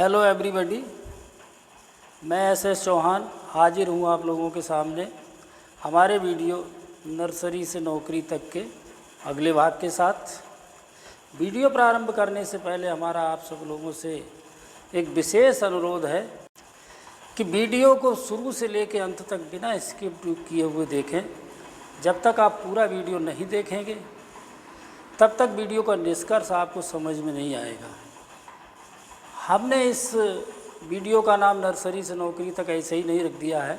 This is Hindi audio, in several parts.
हेलो एवरीबॉडी, मैं एस चौहान हाजिर हूँ आप लोगों के सामने हमारे वीडियो नर्सरी से नौकरी तक के अगले भाग के साथ। वीडियो प्रारंभ करने से पहले हमारा आप सब लोगों से एक विशेष अनुरोध है कि वीडियो को शुरू से लेकर अंत तक बिना स्किप किए हुए देखें। जब तक आप पूरा वीडियो नहीं देखेंगे तब तक वीडियो का निष्कर्ष आपको समझ में नहीं आएगा। हमने इस वीडियो का नाम नर्सरी से नौकरी तक ऐसे ही नहीं रख दिया है।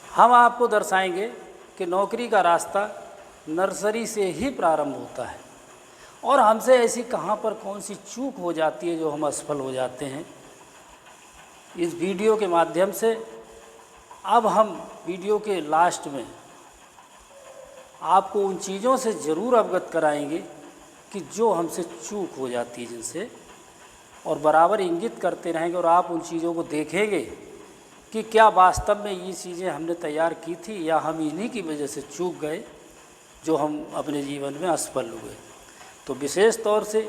हम आपको दर्शाएंगे कि नौकरी का रास्ता नर्सरी से ही प्रारंभ होता है और हमसे ऐसी कहाँ पर कौन सी चूक हो जाती है जो हम असफल हो जाते हैं। इस वीडियो के माध्यम से अब हम वीडियो के लास्ट में आपको उन चीज़ों से ज़रूर अवगत कराएंगे कि जो हमसे चूक हो जाती है जिनसे, और बराबर इंगित करते रहेंगे और आप उन चीज़ों को देखेंगे कि क्या वास्तव में ये चीज़ें हमने तैयार की थी या हम इन्हीं की वजह से चूक गए जो हम अपने जीवन में असफल हुए। तो विशेष तौर से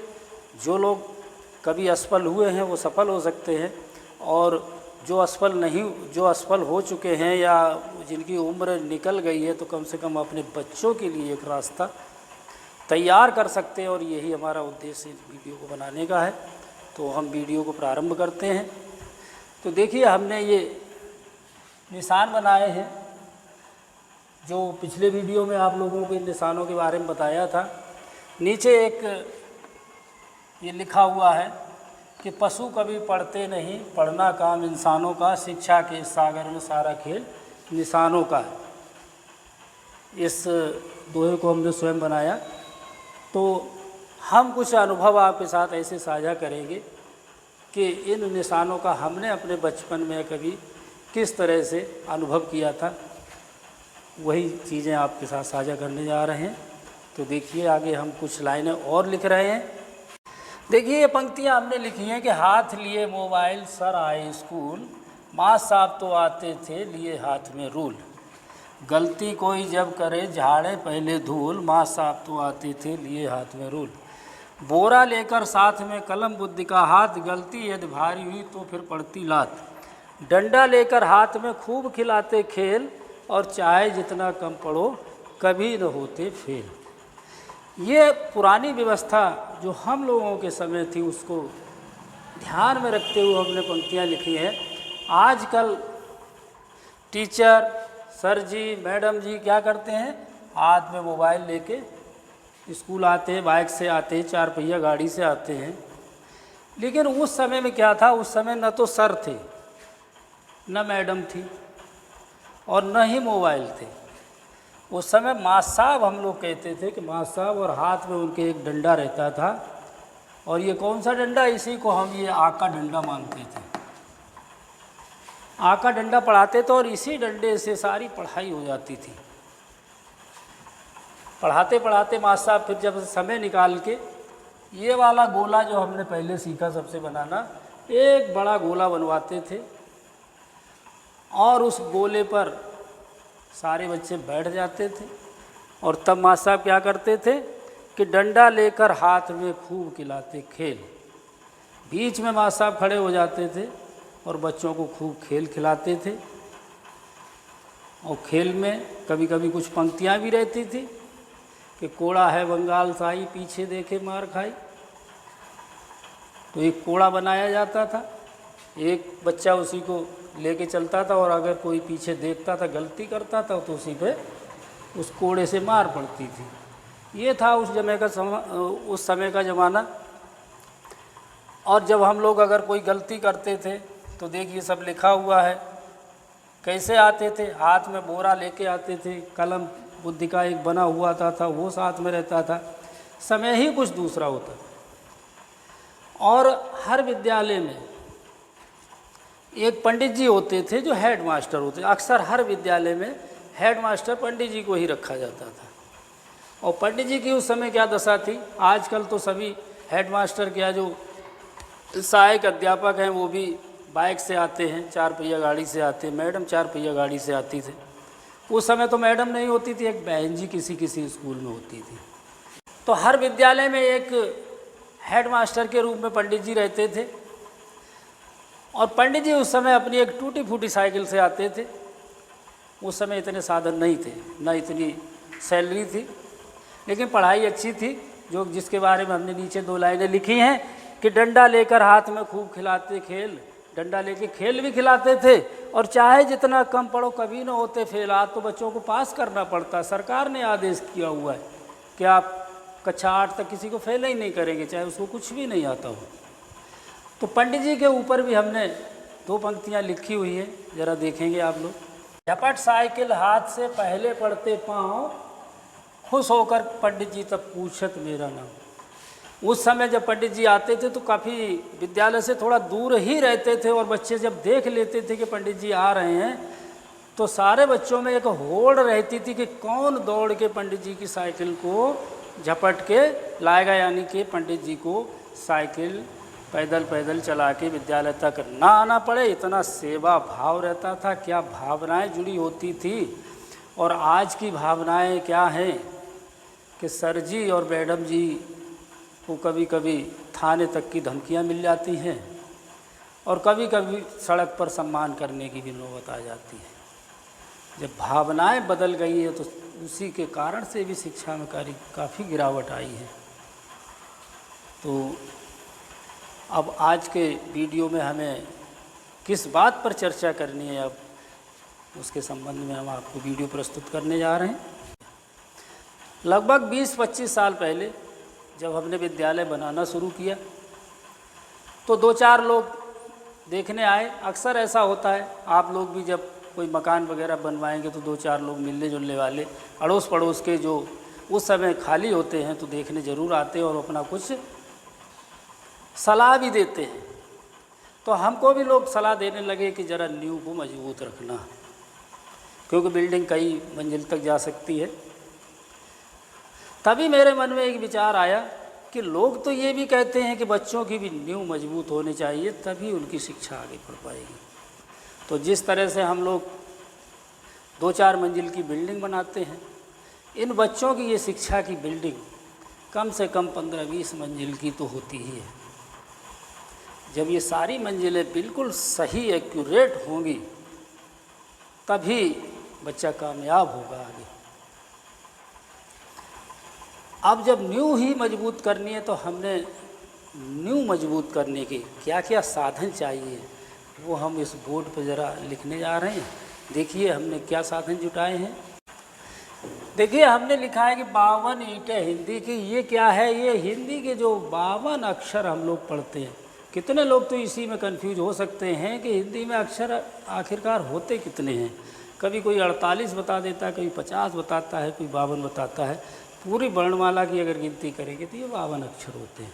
जो लोग कभी असफल हुए हैं वो सफल हो सकते हैं, और जो असफल हो चुके हैं या जिनकी उम्र निकल गई है तो कम से कम अपने बच्चों के लिए एक रास्ता तैयार कर सकते हैं। और यही हमारा उद्देश्य इस वीडियो को बनाने का है। तो हम वीडियो को प्रारंभ करते हैं। तो देखिए, हमने ये निशान बनाए हैं जो पिछले वीडियो में आप लोगों को इन निशानों के बारे में बताया था। नीचे एक ये लिखा हुआ है कि पशु कभी पढ़ते नहीं, पढ़ना काम इंसानों का, शिक्षा के सागर में सारा खेल निशानों का। इस दोहे को हमने स्वयं बनाया। तो हम कुछ अनुभव आपके साथ ऐसे साझा करेंगे कि इन निशानों का हमने अपने बचपन में कभी किस तरह से अनुभव किया था, वही चीज़ें आपके साथ साझा करने जा रहे हैं। तो देखिए, आगे हम कुछ लाइनें और लिख रहे हैं। देखिए, ये पंक्तियाँ हमने लिखी हैं कि हाथ लिए मोबाइल सर आए स्कूल, माँ साहब तो आते थे लिए हाथ में रूल, गलती कोई जब करे झाड़े पहले धूल, माँ साहब तो आते थे लिए हाथ में रूल, बोरा लेकर साथ में कलम बुद्धि का हाथ, गलती यदि भारी हुई तो फिर पड़ती लात, डंडा लेकर हाथ में खूब खिलाते खेल, और चाहे जितना कम पढ़ो कभी न होते फेल। ये पुरानी व्यवस्था जो हम लोगों के समय थी उसको ध्यान में रखते हुए हमने पंक्तियाँ लिखी हैं। आजकल टीचर सर जी मैडम जी क्या करते हैं, हाथ में मोबाइल लेके स्कूल आते हैं, बाइक से आते हैं, 4 पहिया गाड़ी से आते हैं। लेकिन उस समय में क्या था, उस समय न तो सर थे, न मैडम थी, और न ही मोबाइल थे। उस समय माँ साहब हम लोग कहते थे कि माँ साहब, और हाथ में उनके एक डंडा रहता था। और ये कौन सा डंडा, इसी को हम ये आका डंडा मानते थे। आका डंडा पढ़ाते थे और इसी डंडे से सारी पढ़ाई हो जाती थी। पढ़ाते पढ़ाते माँ साहब फिर जब समय निकाल के ये वाला गोला जो हमने पहले सीखा सबसे बनाना, एक बड़ा गोला बनवाते थे और उस गोले पर सारे बच्चे बैठ जाते थे। और तब माँ साहब क्या करते थे कि डंडा लेकर हाथ में खूब खिलाते खेल, बीच में माँ साहब खड़े हो जाते थे और बच्चों को खूब खेल खिलाते थे। और खेल में कभी कभी कुछ पंक्तियाँ भी रहती थी कि कोड़ा है बंगाल साई, पीछे देखे मार खाई। तो एक कोड़ा बनाया जाता था, एक बच्चा उसी को लेके चलता था, और अगर कोई पीछे देखता था गलती करता था तो उसी पे उस कोड़े से मार पड़ती थी। ये था उस समय का ज़माना। और जब हम लोग अगर कोई गलती करते थे तो देखिए सब लिखा हुआ है कैसे आते थे। हाथ में बोरा लेके आते थे, कलम बुद्धि का एक बना हुआ था वो साथ में रहता था। समय ही कुछ दूसरा होता था। और हर विद्यालय में एक पंडित जी होते थे जो हेड मास्टर होते। अक्सर हर विद्यालय में हेड मास्टर पंडित जी को ही रखा जाता था। और पंडित जी की उस समय क्या दशा थी, आजकल तो सभी हेड मास्टर क्या जो सहायक अध्यापक हैं वो भी बाइक से आते हैं, 4 पहिया गाड़ी से आते हैं। मैडम 4 पहिया गाड़ी से आती थी। उस समय तो मैडम नहीं होती थी, एक बहन जी किसी किसी स्कूल में होती थी। तो हर विद्यालय में एक हेडमास्टर के रूप में पंडित जी रहते थे। और पंडित जी उस समय अपनी एक टूटी फूटी साइकिल से आते थे। उस समय इतने साधन नहीं थे, न इतनी सैलरी थी, लेकिन पढ़ाई अच्छी थी, जो जिसके बारे में हमने नीचे 2 लाइनें लिखी हैं कि डंडा लेकर हाथ में खूब खिलाते खेल, डंडा लेके खेल भी खिलाते थे, और चाहे जितना कम पढ़ो कभी ना होते फेल। आज तो बच्चों को पास करना पड़ता, सरकार ने आदेश किया हुआ है कि आप कक्षा 8 तक किसी को फेल ही नहीं करेंगे, चाहे उसको कुछ भी नहीं आता हो। तो पंडित जी के ऊपर भी हमने 2 पंक्तियाँ लिखी हुई हैं, ज़रा देखेंगे आप लोग। झपट साइकिल हाथ से पहले पढ़ते पाँव, खुश होकर पंडित जी तब पूछत मेरा नाम। उस समय जब पंडित जी आते थे तो काफ़ी विद्यालय से थोड़ा दूर ही रहते थे, और बच्चे जब देख लेते थे कि पंडित जी आ रहे हैं तो सारे बच्चों में एक होड़ रहती थी कि कौन दौड़ के पंडित जी की साइकिल को झपट के लाएगा, यानी कि पंडित जी को साइकिल पैदल पैदल चला के विद्यालय तक ना आना पड़े। इतना सेवा भाव रहता था, क्या भावनाएं जुड़ी होती थी। और आज की भावनाएं क्या हैं कि सर जी और मैडम जी को कभी कभी थाने तक की धमकियां मिल जाती हैं, और कभी कभी सड़क पर सम्मान करने की भी नौबत आ जाती है। जब भावनाएं बदल गई है तो उसी के कारण से भी शिक्षा में काफ़ी गिरावट आई है। तो अब आज के वीडियो में हमें किस बात पर चर्चा करनी है, अब उसके संबंध में हम आपको वीडियो प्रस्तुत करने जा रहे हैं। लगभग 20-25 साल पहले जब हमने विद्यालय बनाना शुरू किया तो 2-4 लोग देखने आए। अक्सर ऐसा होता है, आप लोग भी जब कोई मकान वगैरह बनवाएंगे तो 2-4 लोग मिलने जुलने वाले अड़ोस पड़ोस के जो उस समय खाली होते हैं तो देखने ज़रूर आते हैं और अपना कुछ सलाह भी देते हैं। तो हमको भी लोग सलाह देने लगे कि ज़रा नींव को मजबूत रखना, क्योंकि बिल्डिंग कई मंजिल तक जा सकती है। तभी मेरे मन में एक विचार आया कि लोग तो ये भी कहते हैं कि बच्चों की भी नींव मजबूत होनी चाहिए, तभी उनकी शिक्षा आगे बढ़ पाएगी। तो जिस तरह से हम लोग 2-4 मंजिल की बिल्डिंग बनाते हैं, इन बच्चों की ये शिक्षा की बिल्डिंग कम से कम 15-20 मंजिल की तो होती ही है। जब ये सारी मंजिलें बिल्कुल सही एक्यूरेट होंगी तभी बच्चा कामयाब होगा आगे। अब जब नींव ही मजबूत करनी है तो हमने नींव मजबूत करने के क्या क्या साधन चाहिए वो हम इस बोर्ड पर ज़रा लिखने जा रहे हैं। देखिए हमने क्या साधन जुटाए हैं। देखिए हमने लिखा है कि 52 ईंटें हिंदी की। ये क्या है? ये हिंदी के जो 52 अक्षर हम लोग पढ़ते हैं। कितने लोग तो इसी में कंफ्यूज हो सकते हैं कि हिंदी में अक्षर आखिरकार होते कितने हैं। कभी कोई 48 बता देता है, कोई 50 बताता है, कोई 52 बताता है। पूरी वर्णमाला की अगर गिनती करेंगे तो ये 52 अक्षर होते हैं।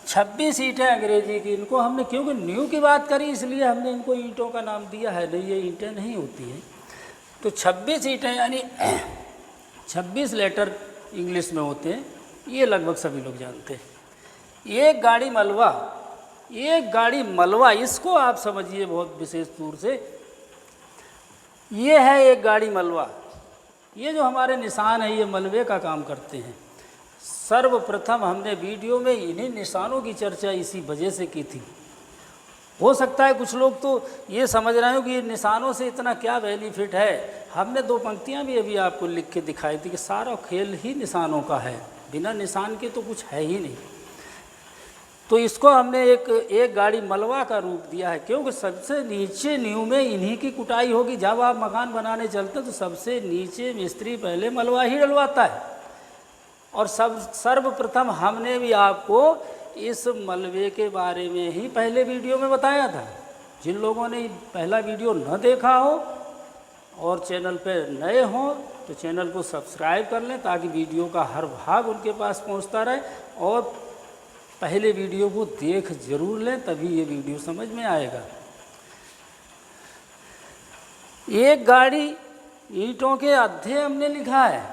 26 ईंटें अंग्रेजी की। इनको हमने क्योंकि न्यू की बात करी इसलिए हमने इनको ईंटों का नाम दिया है, नहीं ये ईंटें नहीं होती हैं। तो 26 ईंटें यानी 26 लेटर इंग्लिश में होते हैं, ये लगभग सभी लोग जानते हैं। एक गाड़ी मलबा, एक गाड़ी मलबा, इसको आप समझिए बहुत विशेष तौर से। ये है एक गाड़ी मलबा। ये जो हमारे निशान है ये मलबे का काम करते हैं। सर्वप्रथम हमने वीडियो में इन्हीं निशानों की चर्चा इसी वजह से की थी। हो सकता है कुछ लोग तो ये समझ रहे हो कि ये निशानों से इतना क्या बेनिफिट है। हमने 2 पंक्तियां भी अभी आपको लिख के दिखाई थी कि सारा खेल ही निशानों का है, बिना निशान के तो कुछ है ही नहीं। तो इसको हमने एक गाड़ी मलबा का रूप दिया है, क्योंकि सबसे नीचे नींव में इन्हीं की कुटाई होगी। जब आप मकान बनाने चलते हैं तो सबसे नीचे मिस्त्री पहले मलबा ही डलवाता है। और सर्वप्रथम हमने भी आपको इस मलबे के बारे में ही पहले वीडियो में बताया था। जिन लोगों ने पहला वीडियो न देखा हो और चैनल पर नए हों तो चैनल को सब्सक्राइब कर लें ताकि वीडियो का हर भाग उनके पास पहुंचता रहे। और पहले वीडियो को देख जरूर लें, तभी ये वीडियो समझ में आएगा। एक गाड़ी ईंटों के अद्धे हमने लिखा है।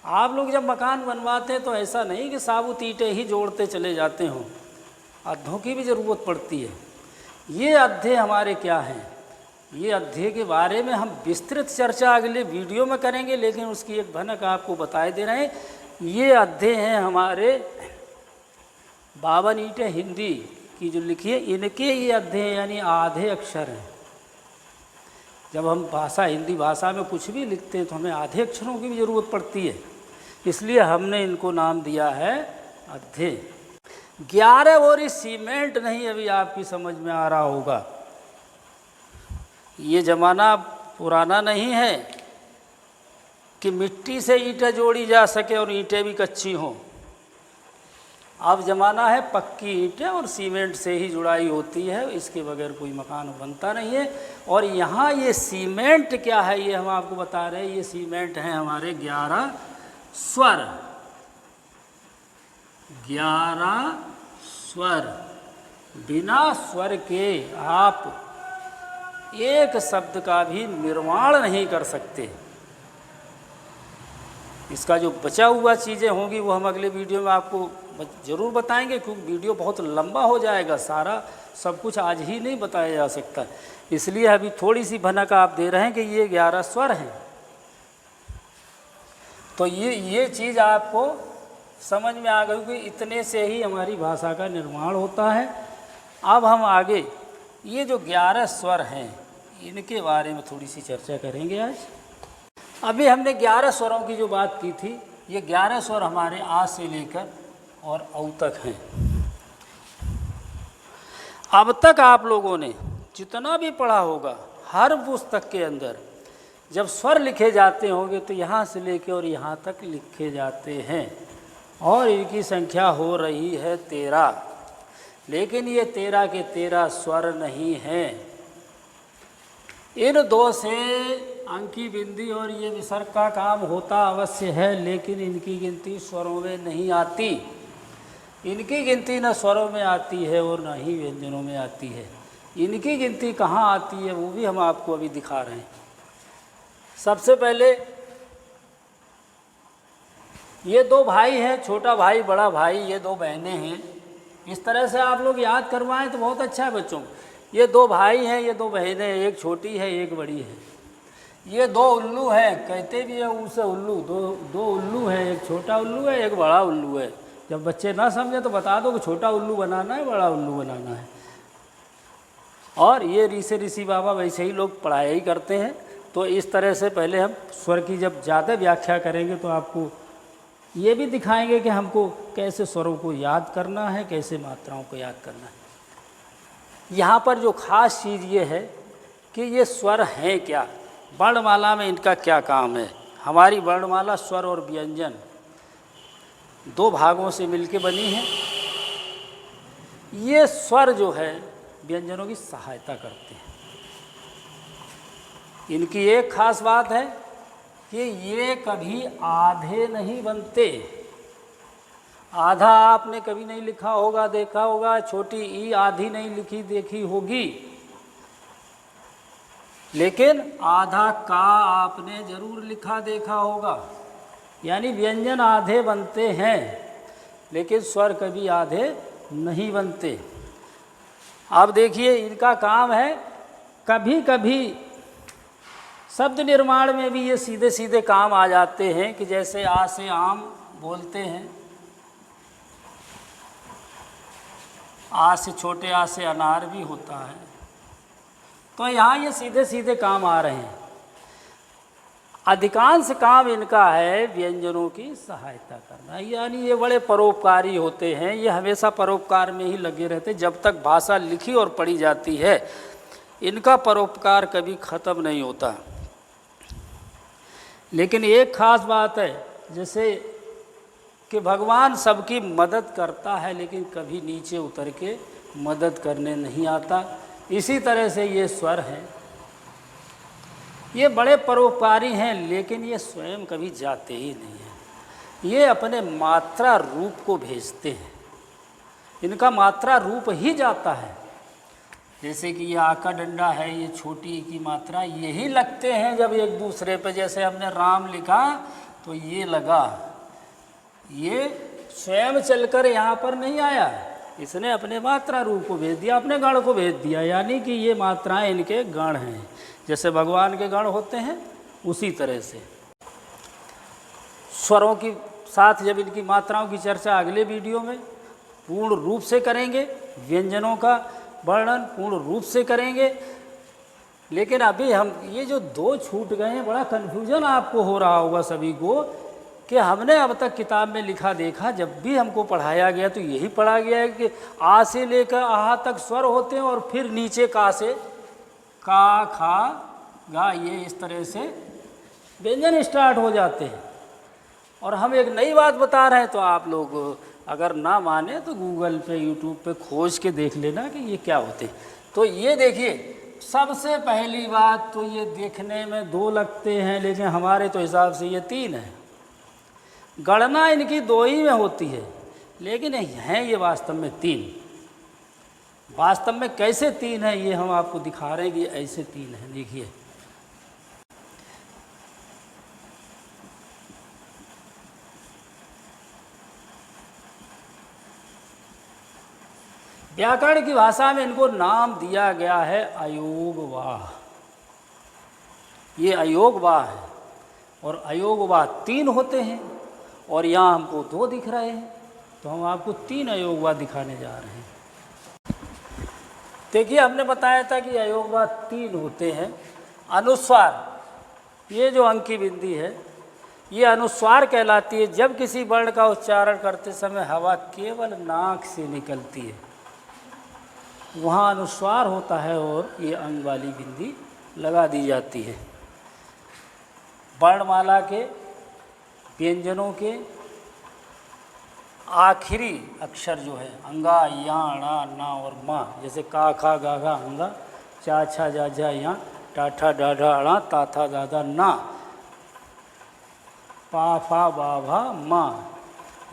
आप लोग जब मकान बनवाते हैं तो ऐसा नहीं कि साबुत ईंटें ही जोड़ते चले जाते हों, अद्धों की भी ज़रूरत पड़ती है। ये अद्धे हमारे क्या हैं, ये अद्धे के बारे में हम विस्तृत चर्चा अगले वीडियो में करेंगे, लेकिन उसकी एक भनक आपको बताए दे रहे हैं। ये अद्धे हैं हमारे 52 ईंटें हिंदी की जो लिखी है, इनके ये अध्यय यानी आधे अक्षर हैं। जब हम भाषा हिंदी भाषा में कुछ भी लिखते हैं तो हमें आधे अक्षरों की भी ज़रूरत पड़ती है, इसलिए हमने इनको नाम दिया है अध्यय। 11 बोरी सीमेंट नहीं अभी आपकी समझ में आ रहा होगा। ये ज़माना पुराना नहीं है कि मिट्टी से ईंटें जोड़ी जा सके और ईंटें भी कच्ची हों। अब ज़माना है पक्की ईंटें और सीमेंट से ही जुड़ाई होती है, इसके बगैर कोई मकान बनता नहीं है। और यहाँ ये सीमेंट क्या है ये हम आपको बता रहे हैं। ये सीमेंट हैं हमारे 11 स्वर। 11 स्वर, बिना स्वर के आप एक शब्द का भी निर्माण नहीं कर सकते। इसका जो बचा हुआ चीज़ें होंगी वो हम अगले वीडियो में आपको ज़रूर बताएंगे, क्योंकि वीडियो बहुत लंबा हो जाएगा, सारा सब कुछ आज ही नहीं बताया जा सकता, इसलिए अभी थोड़ी सी भनक आप दे रहे हैं कि ये 11 स्वर हैं। तो ये चीज़ आपको समझ में आ गई कि इतने से ही हमारी भाषा का निर्माण होता है। अब हम आगे ये जो 11 स्वर हैं इनके बारे में थोड़ी सी चर्चा करेंगे आज। अभी हमने 11 स्वरों की जो बात की थी, ये 11 स्वर हमारे आ से लेकर और औ तक हैं। अब तक आप लोगों ने जितना भी पढ़ा होगा, हर पुस्तक के अंदर जब स्वर लिखे जाते होंगे तो यहाँ से लेकर और यहाँ तक लिखे जाते हैं, और इनकी संख्या हो रही है 13। लेकिन ये 13 के 13 स्वर नहीं हैं। इन 2 से अंकी, बिंदी और ये विसर्ग का काम होता अवश्य है, लेकिन इनकी गिनती स्वरों में नहीं आती। इनकी गिनती न स्वरों में आती है और न ही व्यंजनों में आती है। इनकी गिनती कहाँ आती है वो भी हम आपको अभी दिखा रहे हैं। सबसे पहले ये 2 भाई हैं, छोटा भाई बड़ा भाई, ये 2 बहनें हैं। इस तरह से आप लोग याद करवाएं तो बहुत अच्छा है बच्चों। ये 2 भाई हैं, ये 2 बहनें, एक छोटी है एक बड़ी है। ये 2 उल्लू हैं, कहते भी है उसे उल्लू। दो उल्लू हैं, एक छोटा उल्लू है एक बड़ा उल्लू है। जब बच्चे ना समझे तो बता दो कि छोटा उल्लू बनाना है बड़ा उल्लू बनाना है। और ये ऋषि बाबा वैसे ही लोग पढ़ाई करते हैं। तो इस तरह से पहले हम स्वर की जब ज़्यादा व्याख्या करेंगे तो आपको ये भी दिखाएंगे कि हमको कैसे स्वरों को याद करना है, कैसे मात्राओं को याद करना है। यहाँ पर जो ख़ास चीज़ ये है कि ये स्वर हैं क्या, वर्णमाला में इनका क्या काम है। हमारी वर्णमाला स्वर और व्यंजन 2 भागों से मिलके बनी है। ये स्वर जो है व्यंजनों की सहायता करते हैं। इनकी एक खास बात है कि ये कभी आधे नहीं बनते। आधा आपने कभी नहीं लिखा होगा, देखा होगा, छोटी ई आधी नहीं लिखी देखी होगी, लेकिन आधा का आपने जरूर लिखा देखा होगा। यानी व्यंजन आधे बनते हैं लेकिन स्वर कभी आधे नहीं बनते। आप देखिए इनका काम है, कभी कभी शब्द निर्माण में भी ये सीधे सीधे काम आ जाते हैं कि जैसे आ से आम बोलते हैं, आ से छोटे आ से अनार भी होता है। तो यहाँ ये सीधे सीधे काम आ रहे हैं। अधिकांश काम इनका है व्यंजनों की सहायता करना, यानी ये बड़े परोपकारी होते हैं। ये हमेशा परोपकार में ही लगे रहते हैं। जब तक भाषा लिखी और पढ़ी जाती है इनका परोपकार कभी ख़त्म नहीं होता। लेकिन एक ख़ास बात है, जैसे कि भगवान सबकी मदद करता है लेकिन कभी नीचे उतर के मदद करने नहीं आता। इसी तरह से ये स्वर हैं, ये बड़े परोपकारी हैं लेकिन ये स्वयं कभी जाते ही नहीं हैं। ये अपने मात्रा रूप को भेजते हैं, इनका मात्रा रूप ही जाता है। जैसे कि ये आ का डंडा है, ये छोटी की मात्रा यही लगते हैं जब एक दूसरे पे, जैसे हमने राम लिखा तो ये लगा, ये स्वयं चलकर यहाँ पर नहीं आया, इसने अपने मात्रा रूप को भेज दिया, अपने गण को भेज दिया। यानी कि ये मात्राएं इनके गण हैं, जैसे भगवान के गण होते हैं उसी तरह से। स्वरों की साथ जब इनकी मात्राओं की चर्चा अगले वीडियो में पूर्ण रूप से करेंगे, व्यंजनों का वर्णन पूर्ण रूप से करेंगे। लेकिन अभी हम ये जो दो छूट गए हैं, बड़ा कन्फ्यूजन आपको हो रहा होगा सभी को कि हमने अब तक किताब में लिखा देखा, जब भी हमको पढ़ाया गया तो यही पढ़ा गया है कि आ से लेकर आहा तक स्वर होते हैं और फिर नीचे का से का, खा, गा, ये इस तरह से व्यंजन स्टार्ट हो जाते हैं। और हम एक नई बात बता रहे हैं, तो आप लोग अगर ना माने तो गूगल पे, यूट्यूब पे खोज के देख लेना कि ये क्या होते हैं। तो ये देखिए, सबसे पहली बात तो ये देखने में दो लगते हैं, लेकिन हमारे तो हिसाब से ये तीन है। गणना इनकी दो ही में होती है, लेकिन हैं ये वास्तव में तीन। वास्तव में कैसे तीन है ये हम आपको दिखा रहे हैं कि ऐसे तीन हैं। देखिए, व्याकरण की भाषा में इनको नाम दिया गया है अयोगवाह। ये अयोगवाह है, और अयोगवाह तीन होते हैं, और यहाँ हमको दो दिख रहे हैं, तो हम आपको तीन अयोगवाह दिखाने जा रहे हैं। देखिए, हमने बताया था कि अयोगवाह तीन होते हैं। अनुस्वार, ये जो अंक की बिंदी है, ये अनुस्वार कहलाती है। जब किसी वर्ण का उच्चारण करते समय हवा केवल नाक से निकलती है, वहाँ अनुस्वार होता है और ये अंग वाली बिंदी लगा दी जाती है। वर्णमाला के, व्यंजनों के आखिरी अक्षर जो है, अंगा, या, णा, ना और मा, जैसे का, खा, गा, घा, अंगा, चा, छा, जा, झा, या, टा, ठा, डा, ढा, अणा, ता, था, दा, दा, ना, पा, फा, बा, भा, मा,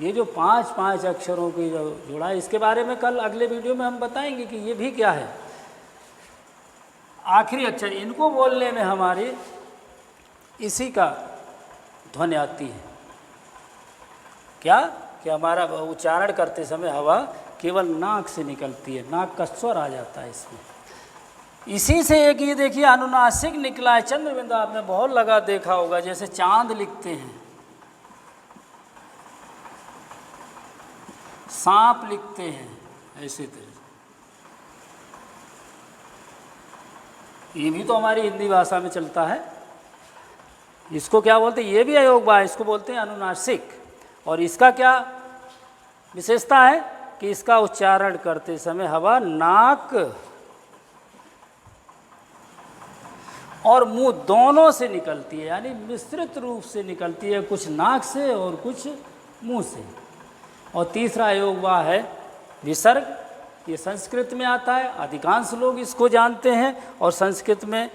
ये जो पांच अक्षरों की जो जोड़ा है, इसके बारे में कल अगले वीडियो में हम बताएंगे कि ये भी क्या है। आखिरी अक्षर, इनको बोलने में हमारी इसी का ध्वनि आती है। क्या कि हमारा उच्चारण करते समय हवा केवल नाक से निकलती है, नाक का स्वर आ जाता है इसमें। इसी से एक ये देखिए अनुनासिक निकला है। चंद्रबिंदु आपने बहुत लगा देखा होगा, जैसे चांद लिखते हैं, सांप लिखते हैं, ऐसे तरह। ये भी तो हमारी हिंदी भाषा में चलता है। इसको क्या बोलते हैं? ये भी अयोगवाह, इसको बोलते हैं अनुनासिक। और इसका क्या विशेषता है कि इसका उच्चारण करते समय हवा नाक और मुंह दोनों से निकलती है, यानी मिश्रित रूप से निकलती है, कुछ नाक से और कुछ मुंह से। और तीसरा अयोगवाह है विसर्ग। ये संस्कृत में आता है, अधिकांश लोग इसको जानते हैं। और संस्कृत में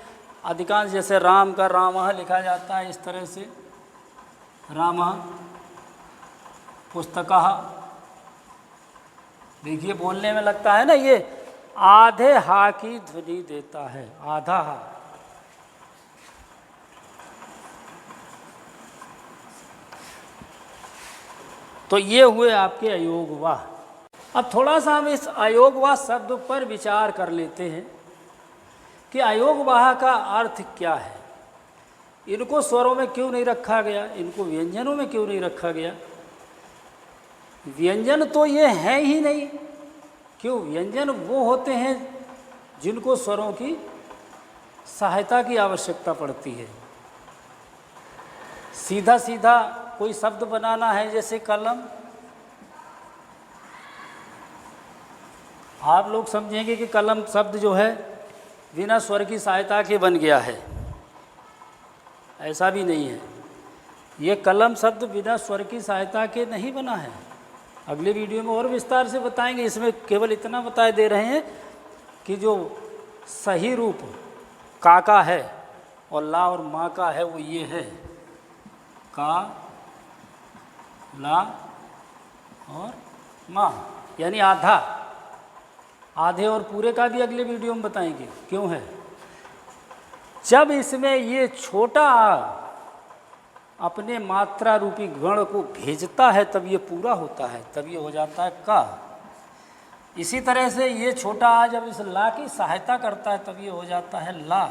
अधिकांश, जैसे राम का रामः लिखा जाता है इस तरह से, रामः, पुस्तकः। देखिए, बोलने में लगता है ना, ये आधे हा की ध्वनि देता है, आधा हा। तो ये हुए आपके अयोगवाह। अब थोड़ा सा हम इस अयोगवाह शब्द पर विचार कर लेते हैं कि अयोगवाह का अर्थ क्या है। इनको स्वरों में क्यों नहीं रखा गया, इनको व्यंजनों में क्यों नहीं रखा गया? व्यंजन तो ये हैं ही नहीं। क्यों? व्यंजन वो होते हैं जिनको स्वरों की सहायता की आवश्यकता पड़ती है। सीधा सीधा कोई शब्द बनाना है, जैसे कलम, आप लोग समझेंगे कि कलम शब्द जो है बिना स्वर की सहायता के बन गया है। ऐसा भी नहीं है। ये कलम शब्द बिना स्वर की सहायता के नहीं बना है। अगले वीडियो में और विस्तार से बताएंगे। इसमें केवल इतना बता दे रहे हैं कि जो सही रूप का है और ला और माँ का है वो ये है, का, ला और माँ, यानी आधा। आधे और पूरे का भी अगले वीडियो में बताएंगे क्यों है। जब इसमें ये छोटा आ अपने मात्रा रूपी गण को भेजता है तब ये पूरा होता है, तब ये हो जाता है का। इसी तरह से ये छोटा आ जब इस ला की सहायता करता है तब ये हो जाता है ला,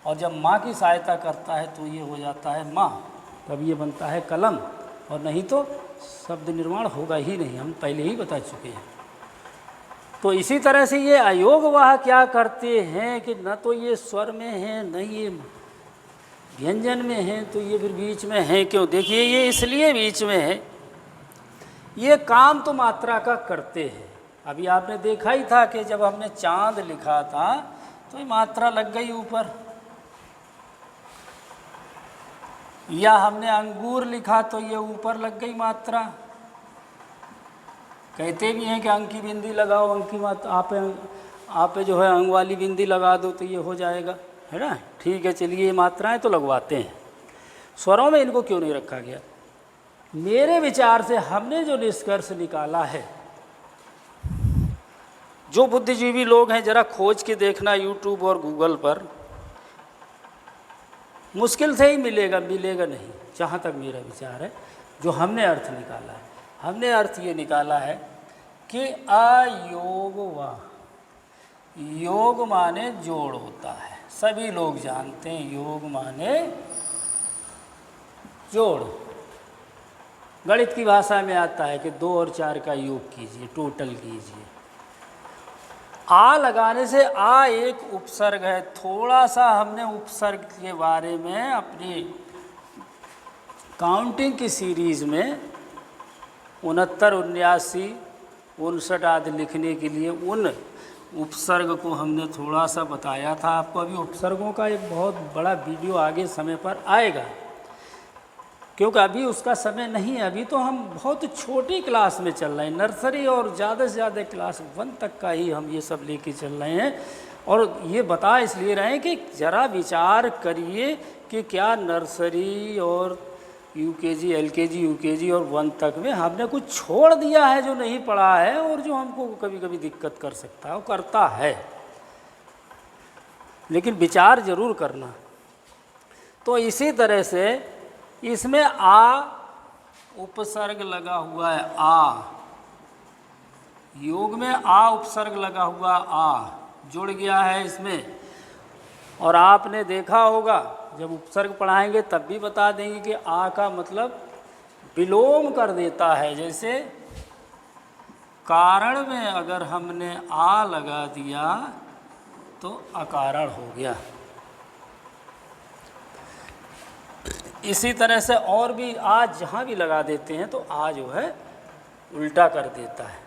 और जब माँ की सहायता करता है तो ये हो जाता है माँ, तब ये बनता है कलम। और नहीं तो शब्द निर्माण होगा ही नहीं, हम पहले ही बता चुके हैं। तो इसी तरह से ये अयोगवाह क्या करते हैं कि न तो ये स्वर में है न ये व्यंजन में है, तो ये फिर बीच में है क्यों? देखिए ये इसलिए बीच में है, ये काम तो मात्रा का करते हैं। अभी आपने देखा ही था कि जब हमने चांद लिखा था तो ये मात्रा लग गई ऊपर, या हमने अंगूर लिखा तो ये ऊपर लग गई मात्रा। कहते भी हैं कि अंक की बिंदी लगाओ, अंक की मात्रा आप जो है अंग वाली बिंदी लगा दो तो ये हो जाएगा, है ना? ठीक है, चलिए ये मात्राएं तो लगवाते हैं, स्वरों में इनको क्यों नहीं रखा गया? मेरे विचार से हमने जो निष्कर्ष निकाला है, जो बुद्धिजीवी लोग हैं जरा खोज के देखना यूट्यूब और गूगल पर, मुश्किल से ही मिलेगा नहीं, जहाँ तक मेरा विचार है। जो हमने अर्थ निकाला है, हमने अर्थ ये निकाला है कि अयोगवाह, योग माने जोड़ होता है, सभी लोग जानते हैं योग माने जोड़। गणित की भाषा में आता है कि 2 और 4 का योग कीजिए, टोटल कीजिए। आ लगाने से आ एक उपसर्ग है। थोड़ा सा हमने उपसर्ग के बारे में अपनी काउंटिंग की सीरीज़ में 69, 79, 59 आदि लिखने के लिए उन उपसर्ग को हमने थोड़ा सा बताया था आपको। अभी उपसर्गों का एक बहुत बड़ा वीडियो आगे समय पर आएगा, क्योंकि अभी उसका समय नहीं है। अभी तो हम बहुत छोटी क्लास में चल रहे हैं, नर्सरी और ज़्यादा से ज़्यादा क्लास 1 तक का ही हम ये सब लेके चल रहे हैं। और ये बता इसलिए रहे हैं कि ज़रा विचार करिए कि क्या नर्सरी और यूकेजी, एलकेजी, यूकेजी और 1 तक में हमने कुछ छोड़ दिया है जो नहीं पढ़ा है और जो हमको कभी कभी दिक्कत कर सकता है, वो करता है, लेकिन विचार ज़रूर करना। तो इसी तरह से इसमें आ उपसर्ग लगा हुआ है, आ योग में आ उपसर्ग लगा हुआ, आ जुड़ गया है इसमें। और आपने देखा होगा जब उपसर्ग पढ़ाएंगे तब भी बता देंगे कि आ का मतलब विलोम कर देता है। जैसे कारण में अगर हमने आ लगा दिया तो अकारण हो गया। इसी तरह से और भी आ जहाँ भी लगा देते हैं तो आ जो है उल्टा कर देता है।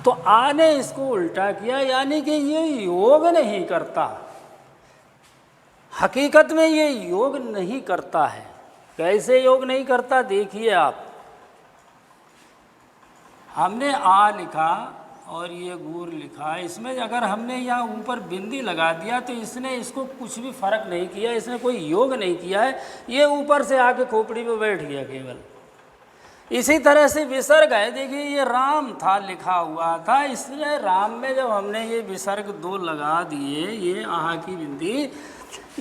तो आ ने इसको उल्टा किया, यानी कि ये योग नहीं करता, हकीकत में ये योग नहीं करता है। कैसे योग नहीं करता देखिए आप, हमने आ लिखा और ये गूर लिखा, इसमें अगर हमने यहाँ ऊपर बिंदी लगा दिया तो इसने इसको कुछ भी फर्क नहीं किया, इसने कोई योग नहीं किया है, ये ऊपर से आके खोपड़ी पे बैठ गया केवल। इसी तरह से विसर्ग है, देखिए ये राम था लिखा हुआ था, इसलिए राम में जब हमने ये विसर्ग 2 लगा दिए, ये आहा की बिंदी,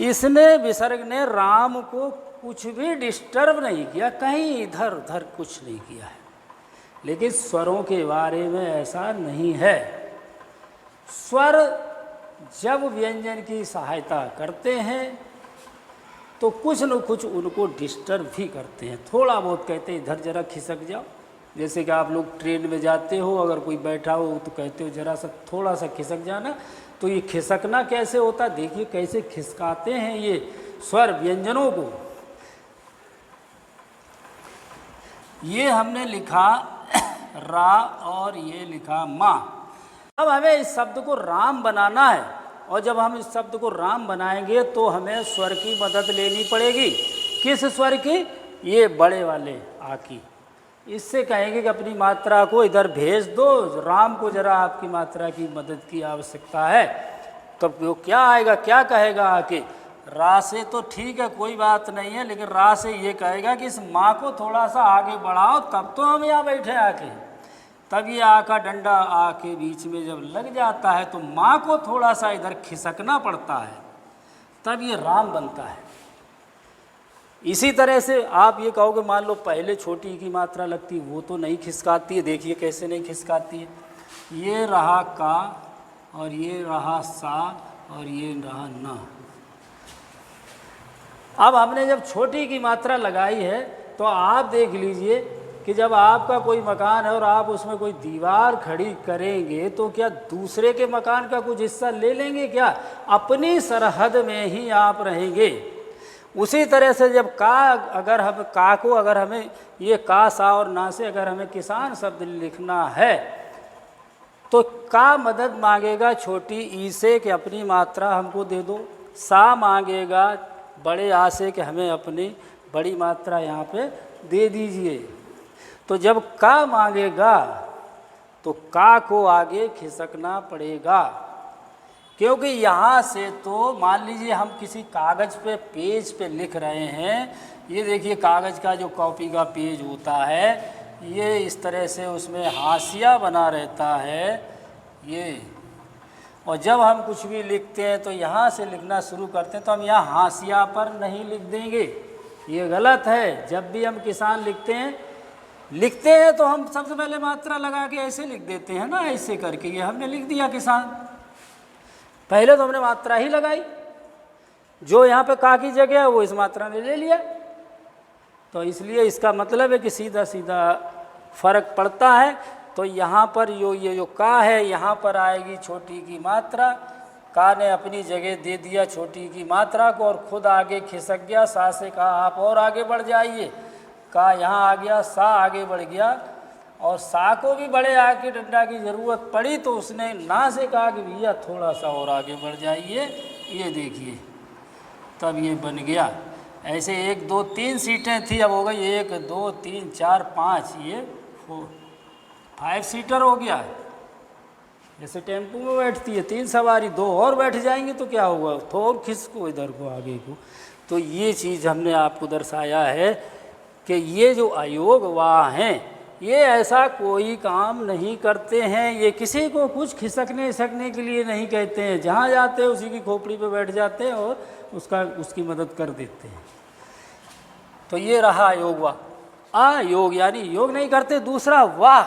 इसने विसर्ग ने राम को कुछ भी डिस्टर्ब नहीं किया, कहीं इधर उधर कुछ नहीं किया है। लेकिन स्वरों के बारे में ऐसा नहीं है। स्वर जब व्यंजन की सहायता करते हैं तो कुछ न कुछ उनको डिस्टर्ब भी करते हैं। थोड़ा बहुत कहते हैं इधर जरा खिसक जाओ, जैसे कि आप लोग ट्रेन में जाते हो, अगर कोई बैठा हो तो कहते हो जरा सा थोड़ा सा खिसक जाना। तो ये खिसकना कैसे होता, देखिए कैसे खिसकाते हैं ये स्वर व्यंजनों को। ये हमने लिखा रा और ये लिखा माँ। अब हमें इस शब्द को राम बनाना है, और जब हम इस शब्द को राम बनाएंगे तो हमें स्वर की मदद लेनी पड़ेगी। किस स्वर की? ये बड़े वाले आ की। इससे कहेंगे कि अपनी मात्रा को इधर भेज दो, राम को जरा आपकी मात्रा की मदद की आवश्यकता है। तब वो क्या आएगा, क्या कहेगा आके? रा से तो ठीक है कोई बात नहीं है, लेकिन रा से ये कहेगा कि इस माँ को थोड़ा सा आगे बढ़ाओ, तब तो हम यहाँ बैठे आके। तब ये आ का डंडा आ के बीच में जब लग जाता है तो माँ को थोड़ा सा इधर खिसकना पड़ता है, तब ये राम बनता है। इसी तरह से आप ये कहोगे मान लो पहले छोटी की मात्रा लगती, वो तो नहीं खिसकाती है। देखिए कैसे नहीं खिसकाती है। ये रहा का और ये रहा सा और ये रहा ना। अब हमने जब छोटी की मात्रा लगाई है तो आप देख लीजिए कि जब आपका कोई मकान है और आप उसमें कोई दीवार खड़ी करेंगे तो क्या दूसरे के मकान का कुछ हिस्सा ले लेंगे क्या? अपनी सरहद में ही आप रहेंगे। उसी तरह से जब अगर हमें ये का, सा और ना से अगर हमें किसान शब्द लिखना है तो का मदद मांगेगा छोटी ई से कि अपनी मात्रा हमको दे दो, सा मांगेगा बड़े आ से कि हमें अपनी बड़ी मात्रा यहाँ पे दे दीजिए। तो जब का मांगेगा तो का को आगे खिसकना पड़ेगा, क्योंकि यहाँ से तो मान लीजिए हम किसी कागज़ पे पेज पे लिख रहे हैं, ये देखिए कागज़ का जो कॉपी का पेज होता है ये इस तरह से उसमें हाशिया बना रहता है ये, और जब हम कुछ भी लिखते हैं तो यहाँ से लिखना शुरू करते हैं तो हम यहाँ हाशिया पर नहीं लिख देंगे, ये गलत है। जब भी हम किसान लिखते हैं तो हम सबसे पहले मात्रा लगा के ऐसे लिख देते हैं ना, ऐसे करके ये हमने लिख दिया किसान, पहले तो हमने मात्रा ही लगाई, जो यहाँ पे का की जगह है वो इस मात्रा ने ले लिया। तो इसलिए इसका मतलब है कि सीधा सीधा फ़र्क पड़ता है। तो यहाँ पर ये जो का है यहाँ पर आएगी छोटी की मात्रा, का ने अपनी जगह दे दिया छोटी की मात्रा को और खुद आगे खिसक गया, सा से कहा आप और आगे बढ़ जाइए, का यहाँ आ गया, सा आगे बढ़ गया, और सा को भी बड़े आगे डंडा की ज़रूरत पड़ी तो उसने ना से कहा कि भैया थोड़ा सा और आगे बढ़ जाइए, ये देखिए तब ये बन गया। ऐसे 1 2 3 सीटें थी, अब हो गई 1 2 3 4 5, ये 5 सीटर हो गया। जैसे टेम्पो में बैठती है 3 सवारी, 2 और बैठ जाएंगे तो क्या होगा, थोड़ा खिसको इधर को आगे को। तो ये चीज़ हमने आपको दर्शाया है कि ये जो अयोगवाह हैं ये ऐसा कोई काम नहीं करते हैं, ये किसी को कुछ खिसकने सकने के लिए नहीं कहते हैं, जहाँ जाते हैं उसी की खोपड़ी पे बैठ जाते हैं और उसकी मदद कर देते हैं। तो ये रहा अयोगवाह। अयोग यानी योग नहीं करते। दूसरा वाह,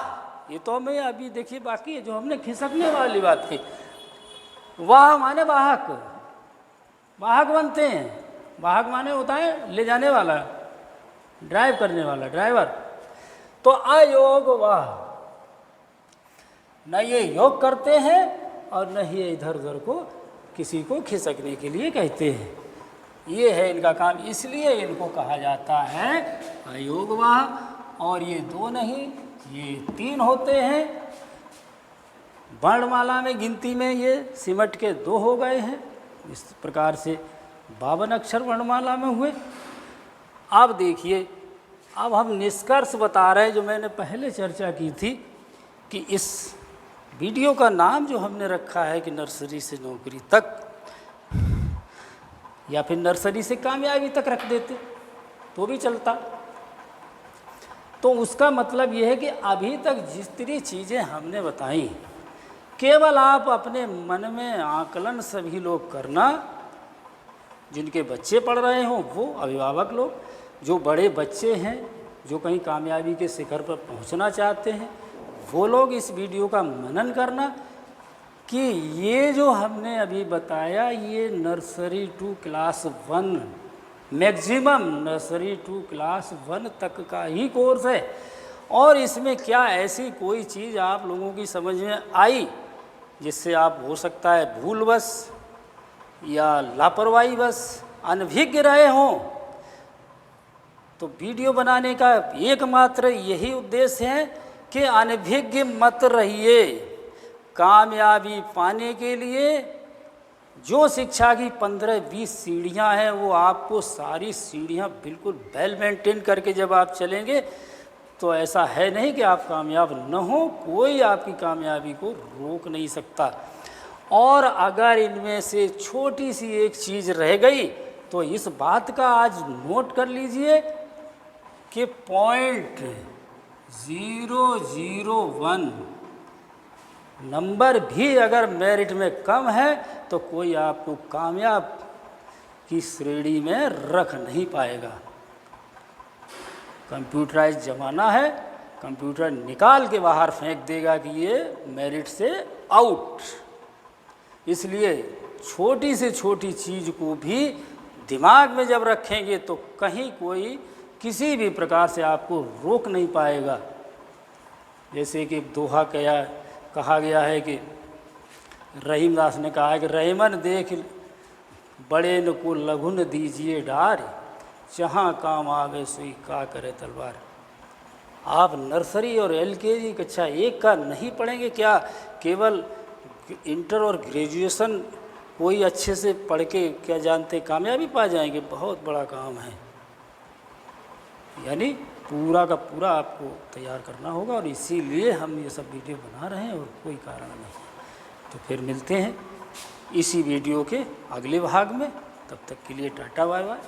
ये तो हमें अभी देखिए बाकी है जो हमने खिसकने वाली बात की। वाह माने वाहक, वाहक बनते हैं। वाहक माने होता है ले जाने वाला, ड्राइव करने वाला, ड्राइवर। तो अयोग वाह, न ये योग करते हैं और न ही इधर उधर को किसी को खिसकने के लिए कहते हैं। ये है इनका काम, इसलिए इनको कहा जाता है अयोगवाह। और ये 2 नहीं, ये 3 होते हैं। वर्णमाला में गिनती में ये सिमट के 2 हो गए हैं। इस प्रकार से 52 अक्षर वर्णमाला में हुए। अब देखिए, अब हम निष्कर्ष बता रहे हैं जो मैंने पहले चर्चा की थी कि इस वीडियो का नाम जो हमने रखा है कि नर्सरी से नौकरी तक, या फिर नर्सरी से कामयाबी तक रख देते तो भी चलता। तो उसका मतलब ये है कि अभी तक जितनी चीज़ें हमने बताई केवल आप अपने मन में आकलन सभी लोग करना, जिनके बच्चे पढ़ रहे हों वो अभिभावक लोग, जो बड़े बच्चे हैं जो कहीं कामयाबी के शिखर पर पहुंचना चाहते हैं वो लोग इस वीडियो का मनन करना कि ये जो हमने अभी बताया ये nursery to class 1, maximum nursery to class 1 तक का ही कोर्स है। और इसमें क्या ऐसी कोई चीज़ आप लोगों की समझ में आई जिससे आप हो सकता है भूलवश या लापरवाही बस अनभिज्ञ रहे हों, तो वीडियो बनाने का एकमात्र यही उद्देश्य है कि अनभिज्ञ मत रहिए। कामयाबी पाने के लिए जो शिक्षा की 15-20 सीढ़ियाँ हैं वो आपको सारी सीढ़ियाँ बिल्कुल वेल मेंटेन करके जब आप चलेंगे तो ऐसा है नहीं कि आप कामयाब न हो, कोई आपकी कामयाबी को रोक नहीं सकता। और अगर इनमें से छोटी सी एक चीज़ रह गई तो इस बात का आज नोट कर लीजिए कि 0.001 नंबर भी अगर मेरिट में कम है तो कोई आपको कामयाब की श्रेणी में रख नहीं पाएगा। कंप्यूटराइज ज़माना है, कंप्यूटर निकाल के बाहर फेंक देगा कि ये मेरिट से आउट। इसलिए छोटी से छोटी चीज़ को भी दिमाग में जब रखेंगे तो कहीं कोई किसी भी प्रकार से आपको रोक नहीं पाएगा। जैसे कि दोहा कहा गया है कि रहीमदास ने कहा है कि रहीमन देख बड़े न को लघुन दीजिए डार, जहाँ काम आवे सोई का करे तलवार। आप नर्सरी और एलकेजी कक्षा 1 का नहीं पढ़ेंगे क्या? केवल इंटर और ग्रेजुएशन कोई अच्छे से पढ़ के क्या जानते कामयाबी पा जाएंगे? बहुत बड़ा काम है। यानी पूरा का पूरा आपको तैयार करना होगा, और इसीलिए हम ये सब वीडियो बना रहे हैं और कोई कारण नहीं। तो फिर मिलते हैं इसी वीडियो के अगले भाग में। तब तक के लिए टाटा बाय बाय।